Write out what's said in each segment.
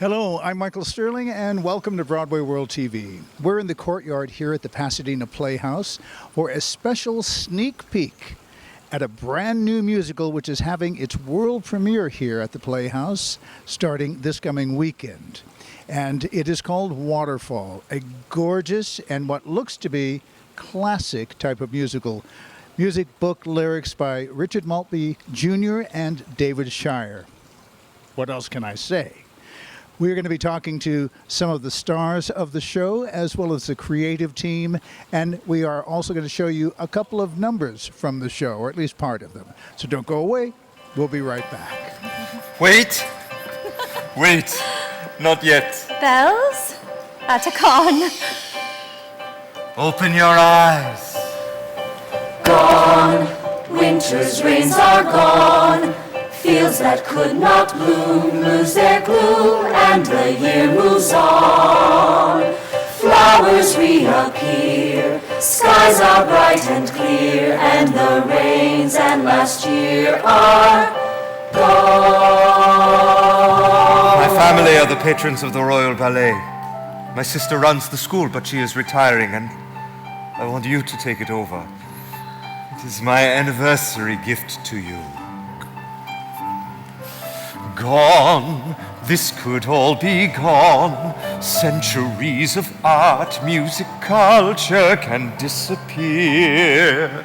Hello, I'm Michael Sterling, and welcome to Broadway World TV. We're in the courtyard here at the Pasadena Playhouse for a special sneak peek at a brand new musical which is having its world premiere here at the Playhouse starting this coming weekend. And it is called WATERFALL, a gorgeous and what looks to be classic type of musical. Music, book, lyrics by Richard Maltby Jr. and David Shire. What else can I say? We're going to be talking to some of the stars of the show as well as the creative team, and we are also going to show you a couple of numbers from the show, or at least part of them. So don't go away. We'll be right back. Wait! Wait! Not yet. Bells? At a con. Open your eyes. Gone, winter's rains are gone. Fields that could not bloom lose their gloom, and the year moves on. Flowers reappear, skies are bright and clear, and the rains and last year are gone. My family are the patrons of the Royal Ballet. My sister runs the school, but she is retiring, and I want you to take it over. It is my anniversary gift to you. Gone, this could all be gone. Centuries of art, music, culture can disappear.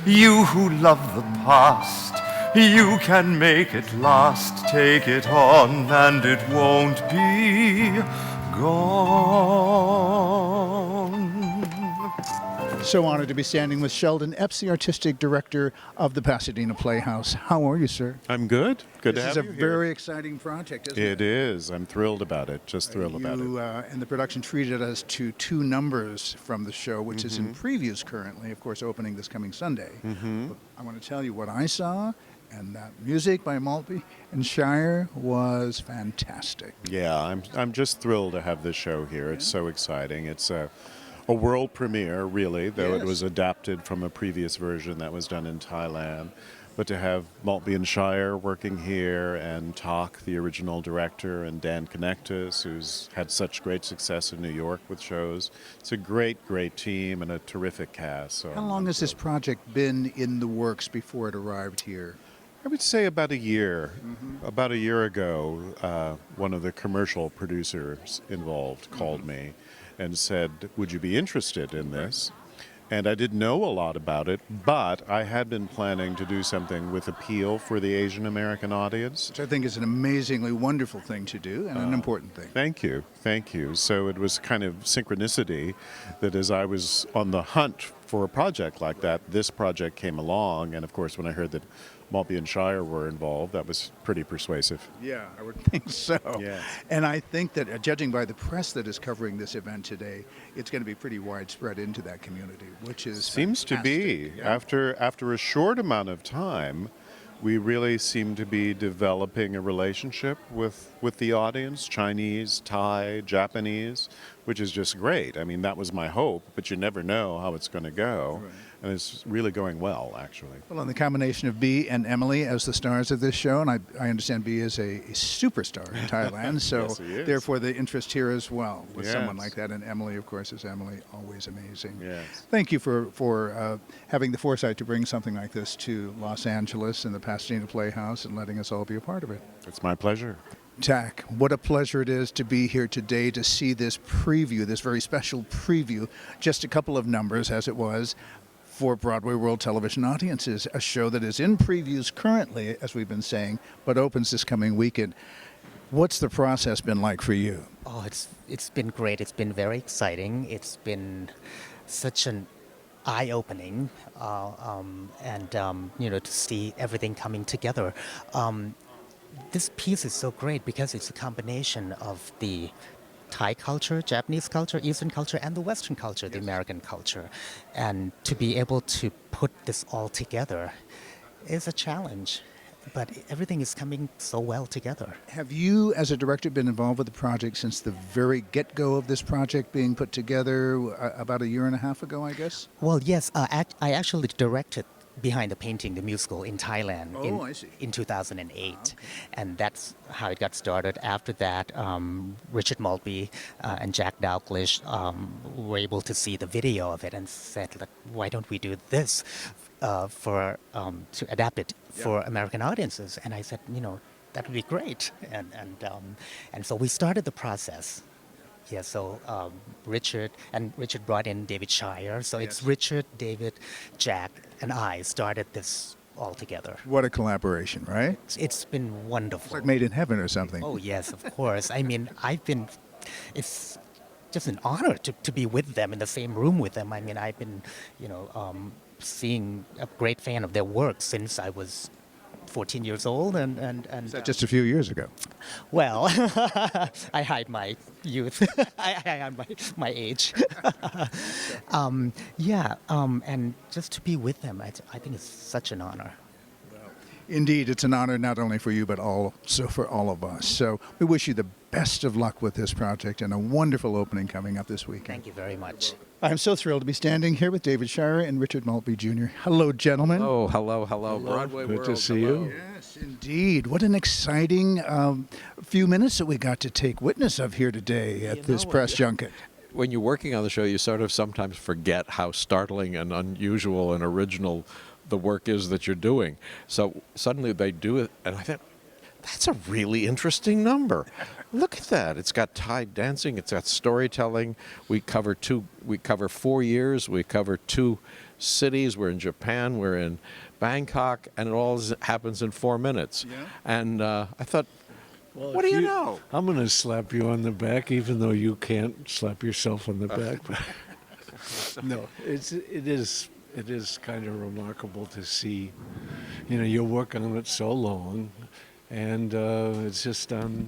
You who love the past, you can make it last. Take it on and it won't be gone. So honored to be standing with Sheldon Epps, the artistic director of the Pasadena Playhouse. How are you, sir? I'm good. Good to have you This is a here. very exciting project, isn't it? It is. I'm thrilled about it. Just thrilled about it. You and the production treated us to two numbers from the show, which is in previews currently, of course, opening this coming Sunday. But I want to tell you what I saw, and that music by Maltby and Shire was fantastic. Yeah, I'm just thrilled to have this show here. It's so exciting. It's a world premiere, really, though it was adapted from a previous version that was done in Thailand. But to have Maltby and Shire working here, and Tak, the original director, and Dan Connectus, who's had such great success in New York with shows. It's a great, great team and a terrific cast. So How long has this project been in the works before it arrived here? I would say about a year. About a year ago, one of the commercial producers involved called me and said, would you be interested in this? And I didn't know a lot about it, but I had been planning to do something with appeal for the Asian American audience. Which I think is an amazingly wonderful thing to do and an important thing. Thank you. Thank you. So it was kind of synchronicity that as I was on the hunt for a project like that, this project came along. And of course, when I heard that Maltby and Shire were involved, that was pretty persuasive. Yeah, I would think so. Yeah. And I think that judging by the press that is covering this event today, it's going to be pretty widespread into that community, which is Seems to be. fantastic. Yeah. After a short amount of time, we really seem to be developing a relationship with the audience, Chinese, Thai, Japanese, which is just great. I mean, that was my hope, but you never know how it's going to go. Right. And it's really going well, actually. Well, and the combination of Bea and Emily as the stars of this show, and I understand Bea is a superstar in Thailand, so Yes, he is. therefore the interest here as well with someone Yes. like that. And Emily, of course, is Emily, always amazing. Yes. Thank you for having the foresight to bring something like this to Los Angeles and the Pasadena Playhouse and letting us all be a part of it. It's my pleasure. Tak, what a pleasure it is to be here today to see this preview, this very special preview, just a couple of numbers as it was, for Broadway World Television audiences, a show that is in previews currently, as we've been saying, but opens this coming weekend. What's the process been like for you? Oh, it's been great. It's been very exciting. It's been such an eye-opening, to see everything coming together. This piece is so great because it's a combination of the Thai culture, Japanese culture, Eastern culture, and the Western culture, the American culture. And to be able to put this all together is a challenge, but everything is coming so well together. Have you, as a director, been involved with the project since the very get-go of this project being put together about a year and a half ago, I guess? Well, yes, I actually directed Behind the Painting, the musical in Thailand I see. in 2008. And that's how it got started. After that, Richard Maltby and Jack Dalglish were able to see the video of it and said, like, why don't we do this to adapt it for American audiences? And I said, that would be great. And so we started the process. Yeah, so Richard brought in David Shire. So it's Richard, David, Jack, and I started this all together. What a collaboration, right? It's been wonderful. It's like made in heaven or something. Oh, yes, of course. I mean, it's just an honor to be with them, in the same room with them. I mean, I've been, seeing a great fan of their work since I was 14 years old, and Just a few years ago. well, I hide my youth. I hide my age. And just to be with them, I think it's such an honor. Indeed, it's an honor not only for you, but also for all of us. So we wish you the best of luck with this project and a wonderful opening coming up this weekend. Thank you very much. I'm so thrilled to be standing here with David Shire and Richard Maltby Jr. Hello, gentlemen. Oh, hello. Broadway Good World. to see hello. you. Yes, indeed. What an exciting few minutes that we got to take witness of here today at this press junket. When you're working on the show, you sort of sometimes forget how startling and unusual and original the work is that you're doing. So suddenly they do it, and I thought, that's a really interesting number. Look at that. It's got Thai dancing. It's got storytelling. We cover 4 years. We cover 2 cities. We're in Japan. We're in Bangkok. And it all happens in 4 minutes. Yeah. And I thought, Well, what do if you know? I'm going to slap you on the back, even though you can't slap yourself on the back. No, it is kind of remarkable to see. You work on it so long, and it's just on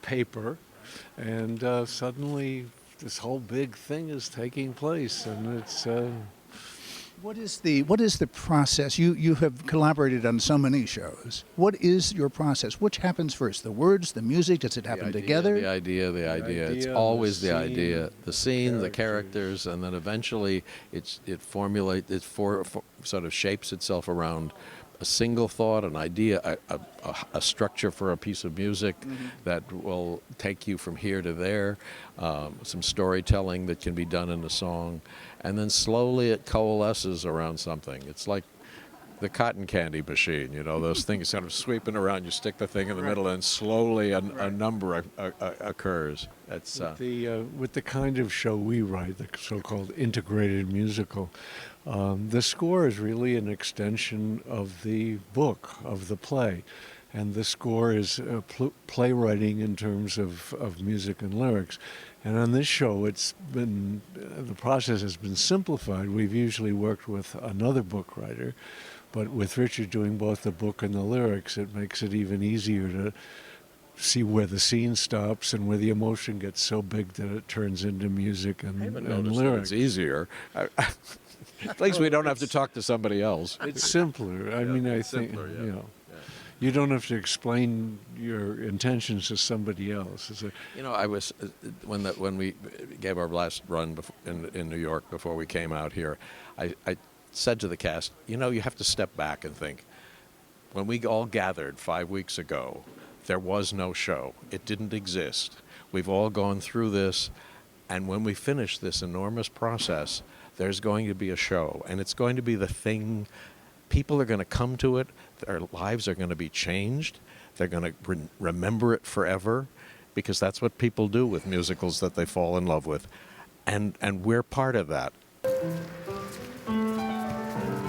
paper, and suddenly this whole big thing is taking place, and it's. What is the process? You have collaborated on so many shows. What is your process? Which happens first? The words, the music? Does it happen together? The idea. It's idea, always the the scene, idea. The scene, the characters. characters, and then eventually it sort of shapes itself around a single thought, an idea, a structure for a piece of music that will take you from here to there, some storytelling that can be done in a song, and then slowly it coalesces around something. It's like the cotton candy machine, those things sort of sweeping around. You stick the thing in the middle, and slowly a number occurs. It's With the kind of show we write, the so-called integrated musical, the score is really an extension of the book, of the play. And the score is playwriting in terms of music and lyrics. And on this show, the process has been simplified. We've usually worked with another book writer, but with Richard doing both the book and the lyrics, it makes it even easier to see where the scene stops and where the emotion gets so big that it turns into music and lyrics. It's easier. At least we don't have to talk to somebody else. It's simpler. I mean, I think, simpler, you don't have to explain your intentions to somebody else. I was when we gave our last run in New York before we came out here, I said to the cast, you have to step back and think. When we all gathered 5 weeks ago, there was no show. It didn't exist. We've all gone through this, and when we finish this enormous process, there's going to be a show, and it's going to be the thing. People are going to come to it. Their lives are going to be changed. They're going to remember it forever, because that's what people do with musicals that they fall in love with. And we're part of that.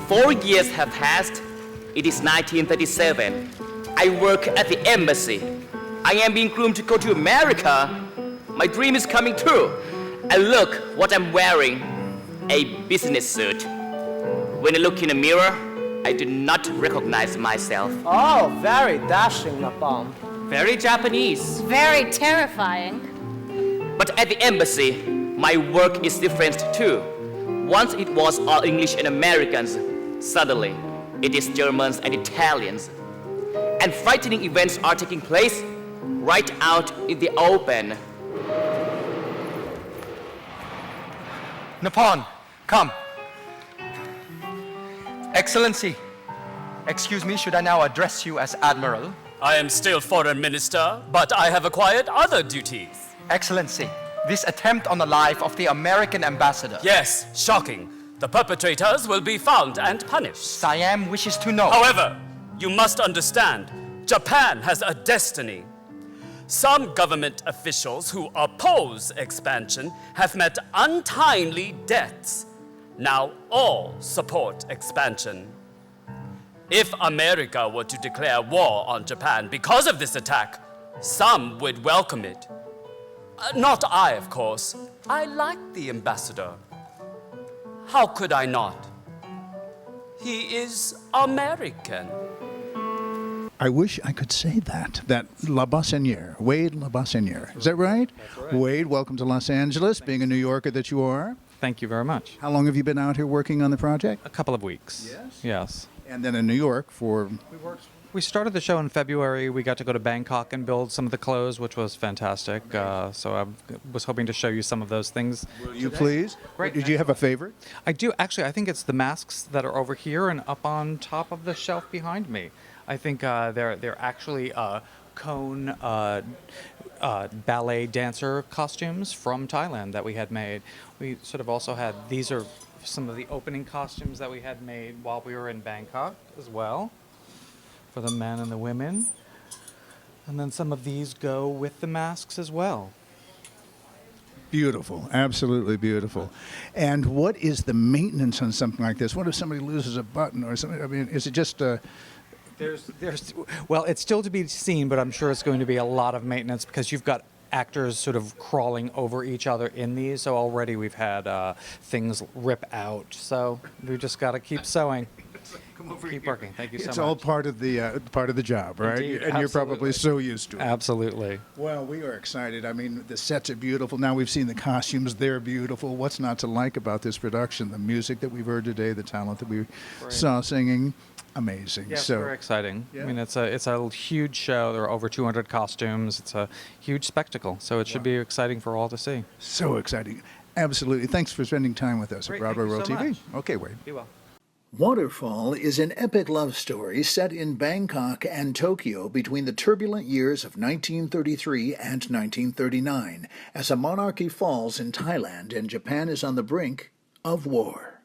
4 years have passed. It is 1937. I work at the embassy. I am being groomed to go to America. My dream is coming true. And look what I'm wearing. A business suit. When I look in a mirror, I do not recognize myself. Oh, very dashing, Napalm. Very Japanese. Very terrifying. But at the embassy, my work is different too. Once it was all English and Americans. Suddenly, it is Germans and Italians. And frightening events are taking place right out in the open. Nippon, come. Excellency, excuse me, should I now address you as Admiral? I am still Foreign Minister, but I have acquired other duties. Excellency, this attempt on the life of the American ambassador. Yes, shocking. The perpetrators will be found and punished. Siam wishes to know. However, you must understand, Japan has a destiny. Some government officials who oppose expansion have met untimely deaths. Now all support expansion. If America were to declare war on Japan because of this attack, some would welcome it. Not I, of course. I like the ambassador. How could I not? He is American. I wish I could say that. That La Bassiniere, Wade La Bassiniere. Is that right? That's right. Wade, welcome to Los Angeles, being a New Yorker that you are. Thank you very much. How long have you been out here working on the project? A couple of weeks. Yes? Yes. And then in New York for... We started the show in February. We got to go to Bangkok and build some of the clothes, which was fantastic. So I was hoping to show you some of those things. Will you please? Great. Did you have a favorite? I do. Actually, I think it's the masks that are over here and up on top of the shelf behind me. I think they're actually cone ballet dancer costumes from Thailand that we had made. We sort of also had, these are some of the opening costumes that we had made while we were in Bangkok as well, for the men and the women. And then some of these go with the masks as well. Beautiful, absolutely beautiful. And what is the maintenance on something like this? What if somebody loses a button or something? I mean, is it just Well, it's still to be seen, but I'm sure it's going to be a lot of maintenance because you've got actors sort of crawling over each other in these. So already we've had things rip out. So we've just got to keep sewing. Keep working. Thank you so much. It's all part of the job, right? Indeed, and you're probably so used to it. Absolutely. Well, we are excited. I mean, the sets are beautiful. Now we've seen the costumes; they're beautiful. What's not to like about this production? The music that we've heard today, the talent that we saw singing, amazing. Yeah, so very exciting. Yeah. I mean, it's a huge show. There are over 200 costumes. It's a huge spectacle. So it should be exciting for all to see. So exciting. Absolutely. Thanks for spending time with us Great, at Broadway thank you World so TV. much. Okay, Wade. Be well. Waterfall is an epic love story set in Bangkok and Tokyo between the turbulent years of 1933 and 1939, as a monarchy falls in Thailand and Japan is on the brink of war.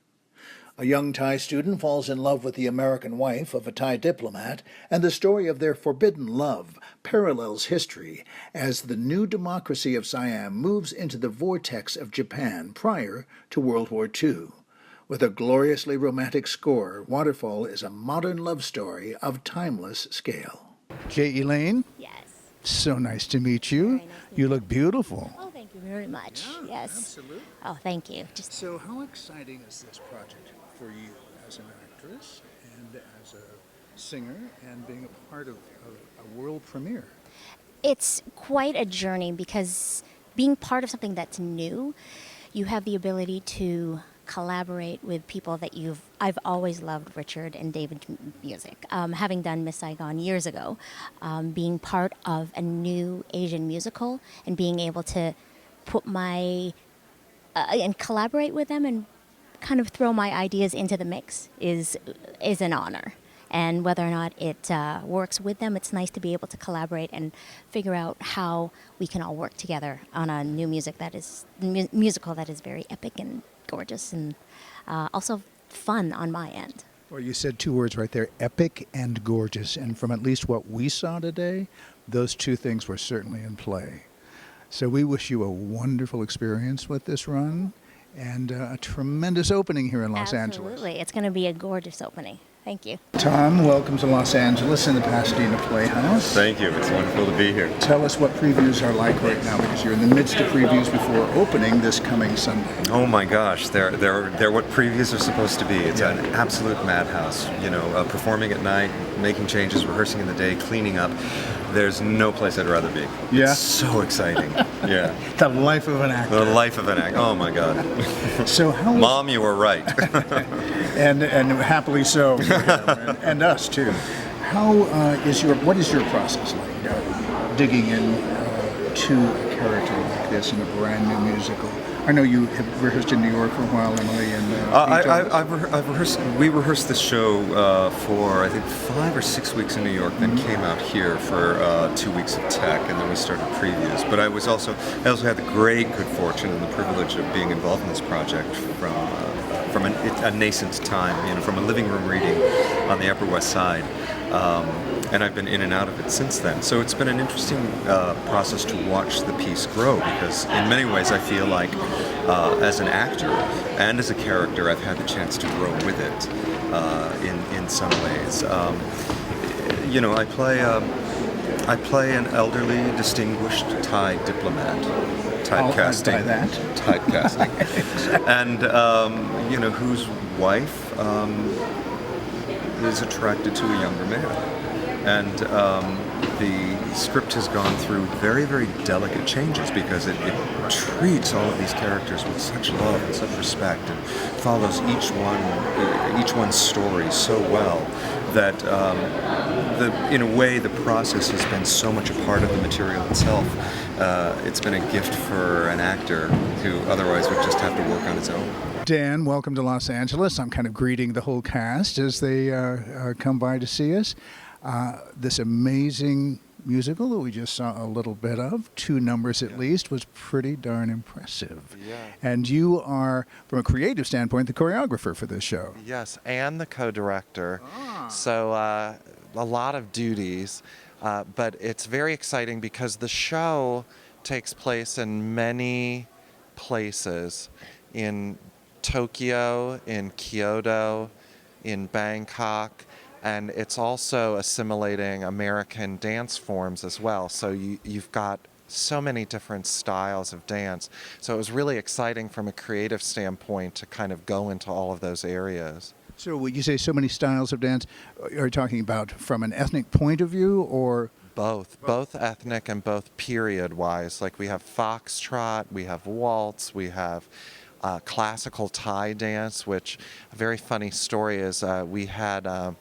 A young Thai student falls in love with the American wife of a Thai diplomat, and the story of their forbidden love parallels history as the new democracy of Siam moves into the vortex of Japan prior to World War II. With a gloriously romantic score, Waterfall is a modern love story of timeless scale. J. Elaine? Yes. So nice to meet you. Very nice to You look beautiful. Oh, thank you very much. Yeah, yes. absolutely. Oh, thank you. So how exciting is this project for you as an actress and as a singer and being a part of a world premiere? It's quite a journey because being part of something that's new, you have the ability to collaborate with people that I've always loved Richard and David's music. Having done Miss Saigon years ago, being part of a new Asian musical and being able to put and collaborate with them and kind of throw my ideas into the mix is an honor. And whether or not it works with them, it's nice to be able to collaborate and figure out how we can all work together on a new musical that is very epic and gorgeous and also fun on my end. Well, you said two words right there, epic and gorgeous. And from at least what we saw today, those two things were certainly in play. So we wish you a wonderful experience with this run and a tremendous opening here in Los Angeles. Absolutely. It's going to be a gorgeous opening. Thank you. Tom, welcome to Los Angeles in the Pasadena Playhouse. Thank you. It's wonderful to be here. Tell us what previews are like right now, because you're in the midst of previews before opening this coming Sunday. Oh my gosh, they're what previews are supposed to be. It's an absolute madhouse. You know, performing at night, making changes, rehearsing in the day, cleaning up. There's no place I'd rather be. Yeah? It's so exciting. Yeah. The life of an actor. The life of an actor. Oh my God. So how? Mom, you were right. and happily so. And us too. What is your process like digging in to a character like this in a brand new musical? I know you have rehearsed in New York for a while, Emily, and I've rehearsed. We rehearsed this show for I think 5 or 6 weeks in New York, then came out here for 2 weeks of tech, and then we started previews. But I also had the great good fortune and the privilege of being involved in this project from a nascent time, from a living room reading on the Upper West Side. And I've been in and out of it since then. So it's been an interesting process to watch the piece grow, because in many ways I feel like as an actor and as a character I've had the chance to grow with it in some ways. I play an elderly, distinguished Thai diplomat. Typecasting. Typecasting. And, whose wife is attracted to a younger man. And the script has gone through very, very delicate changes, because it treats all of these characters with such love and such respect, and follows each one's story so well that in a way the process has been so much a part of the material itself. It's been a gift for an actor who otherwise would just have to work on his own. Dan, welcome to Los Angeles. I'm kind of greeting the whole cast as they come by to see us. This amazing musical that we just saw a little bit of, 2 numbers at least, was pretty darn impressive. Yeah. And you are, from a creative standpoint, the choreographer for this show. Yes, and the co-director. So a lot of duties, but it's very exciting because the show takes place in many places, in Tokyo, in Kyoto, in Bangkok, and it's also assimilating American dance forms as well. So you've got so many different styles of dance. So it was really exciting from a creative standpoint to kind of go into all of those areas. So when you say so many styles of dance, are you talking about from an ethnic point of view, or? Both ethnic and both period-wise. Like we have foxtrot, we have waltz, we have classical Thai dance, which a very funny story is we had a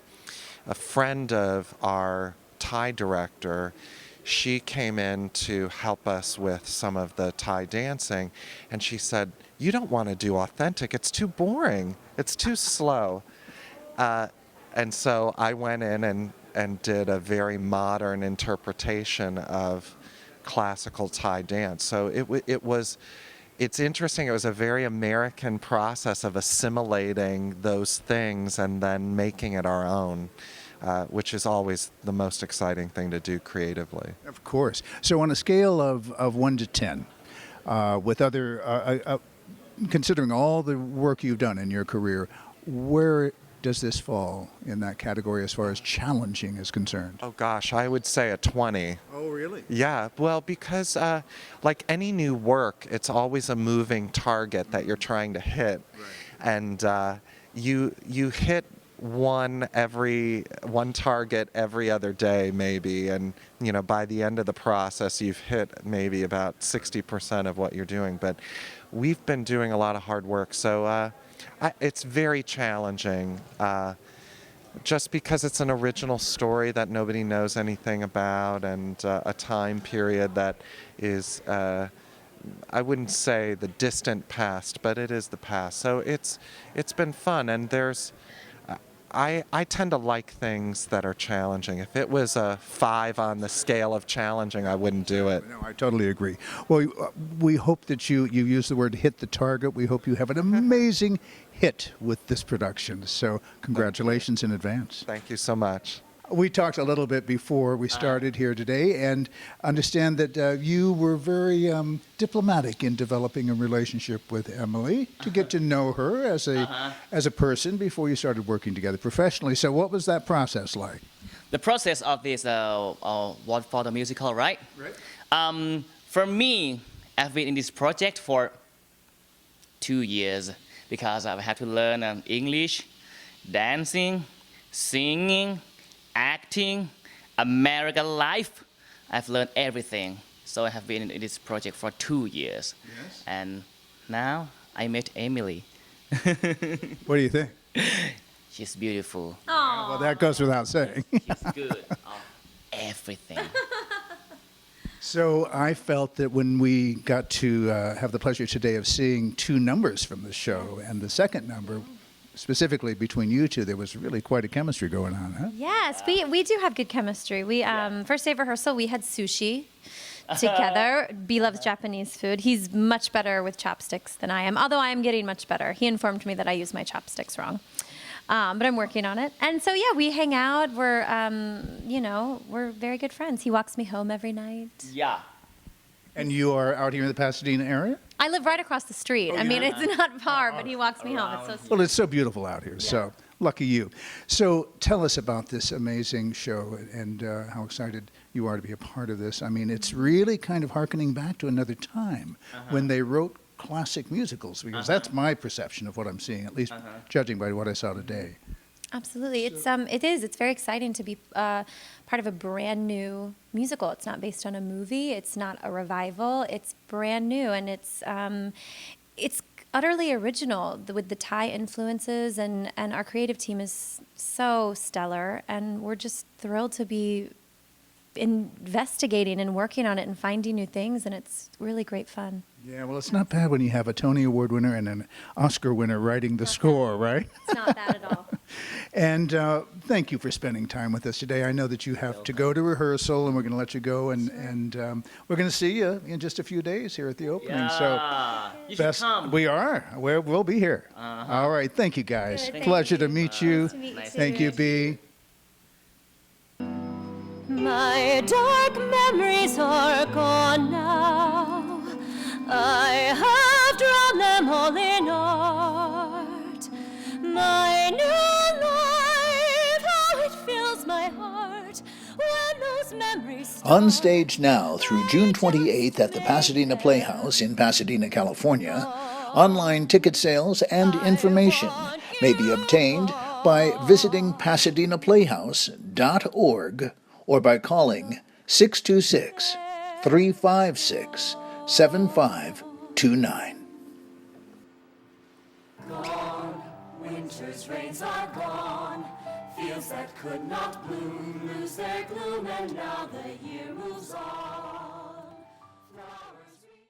friend of our Thai director. She came in to help us with some of the Thai dancing, and she said, "You don't want to do authentic, it's too boring, it's too slow." And so I went in and did a very modern interpretation of classical Thai dance. So it's interesting, it was a very American process of assimilating those things and then making it our own. Which is always the most exciting thing to do creatively. Of course. So on a scale of 1 to 10, with other, considering all the work you've done in your career, where does this fall in that category as far as challenging is concerned? Oh gosh, I would say a 20. Oh, really? Yeah, well, because like any new work, it's always a moving target that you're trying to hit. Right. And you hit one target every other day maybe, and by the end of the process you've hit maybe about 60% of what you're doing. But we've been doing a lot of hard work, so it's very challenging, just because it's an original story that nobody knows anything about, and a time period that is I wouldn't say the distant past, but it is the past. So it's been fun, and I tend to like things that are challenging. If it was a 5 on the scale of challenging, I wouldn't do it. No, I totally agree. Well, we hope that you use the word hit the target. We hope you have an amazing hit with this production. So congratulations in advance. Thank you so much. We talked a little bit before we started here today, and understand that you were very diplomatic in developing a relationship with Emily to get to know her as a person before you started working together professionally. So what was that process like? The process of this WATERFALL the musical, right? Right. For me, I've been in this project for 2 years because I have to learn English, dancing, singing, acting, American life. I've learned everything. So I have been in this project for 2 years. Yes. And now I met Emily. What do you think? She's beautiful. Well, that goes without saying. She's good. Everything. So I felt that when we got to have the pleasure today of seeing two numbers from the show, and the second number, specifically between you two, there was really quite a chemistry going on, huh? Yes, we do have good chemistry. We first day of rehearsal, we had sushi together. B loves Japanese food. He's much better with chopsticks than I am, although I am getting much better. He informed me that I use my chopsticks wrong. But I'm working on it. And so, yeah, we hang out. We're, we're very good friends. He walks me home every night. Yeah. And you are out here in the Pasadena area? I live right across the street. I mean, it's not far, but he walks me home. It's so sweet. Well, it's so beautiful out here, so lucky you. So tell us about this amazing show and how excited you are to be a part of this. I mean, it's really kind of hearkening back to another time when they wrote classic musicals, because that's my perception of what I'm seeing, at least judging by what I saw today. Absolutely. It's very exciting to be part of a brand new musical. It's not based on a movie. It's not a revival. It's brand new, and it's utterly original with the Thai influences, and our creative team is so stellar, and we're just thrilled to be investigating and working on it and finding new things, and it's really great fun. Yeah, well, it's not bad when you have a Tony Award winner and an Oscar winner writing the score, right? It's not bad at all. And thank you for spending time with us today. I know that you have to go to rehearsal, and we're going to let you go, and we're going to see you in just a few days here at the opening. So you should come. We are. We'll be here. All right. Thank you, guys. Good, Pleasure to meet you. Nice to meet you. Thank you, B. My dark memories are gone now. I have drawn them all in art. My new life, how it fills my heart when those memories On stage now through June 28th at the Pasadena Playhouse in Pasadena, California. Online ticket sales and information may be obtained by visiting pasadenaplayhouse.org or by calling 626-356-7529. gone, winter's rains are gone. Fields that could not bloom lose their gloom, and now the year moves on.